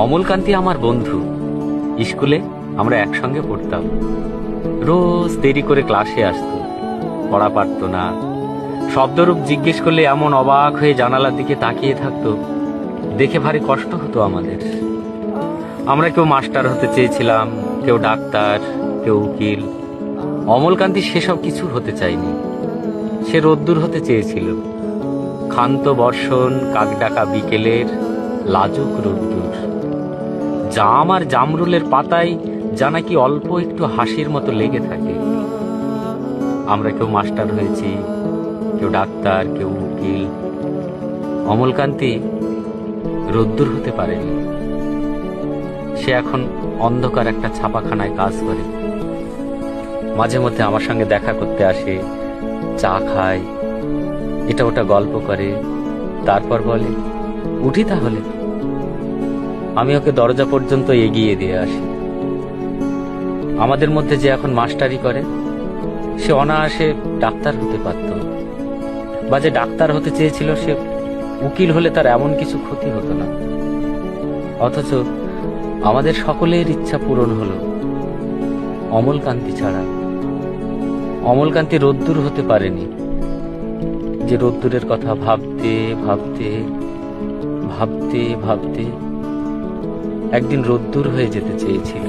অমলকান্তি আমার বন্ধু। স্কুলে আমরা একসঙ্গে পড়তাম। রোজ দেরি করে ক্লাসে আসতো, পড়া পারতো না। শব্দরূপ জিজ্ঞেস করলে এমন অবাক হয়ে জানালার দিকে তাকিয়ে থাকতো, দেখে ভারী কষ্ট হতো আমাদের। আমরা কেউ মাস্টার হতে চেয়েছিলাম, কেউ ডাক্তার, কেউ উকিল। অমলকান্তি সেসব কিছু হতে চায়নি। সে রোদ্দুর হতে চেয়েছিল, ক্ষান্ত বর্ষণ, কাকডাকা বিকেলের লাজুক রোদ্দুর। জাম আর জামরুলের পাতায় যা নাকি অল্প একটু হাসির মতো লেগে থাকে। আমরা কেউ মাস্টার হয়েছি, কেউ ডাক্তার, কেউ উকিল। অমলকান্তি রোদ্দুর হতে পারেনি। সে এখন অন্ধকার একটা ছাপাখানায় কাজ করে। মাঝে মধ্যে আমার সঙ্গে দেখা করতে আসে, চা খায়, এটা ওটা গল্প করে, তারপর বলে, উঠি তাহলে। আমি ওকে দরজা পর্যন্ত এগিয়ে দিয়ে আসি। আমাদের মধ্যে যে এখন মাস্টারি করে, সে অনায়াসে ডাক্তার হতে পারত, বা যে ডাক্তার হতে চেয়েছিল সে উকিল হলে তার এমন কিছু ক্ষতি হতো না। অথচ আমাদের সকলের ইচ্ছা পূরণ হলো, অমলকান্তি ছাড়া। অমলকান্তি রোদ্দুর হতে পারেনি, যে রোদ্দুরের কথা ভাবতে ভাবতে ভাবতে ভাবতে একদিন রোদ্দুর হয়ে যেতে চেয়েছিল।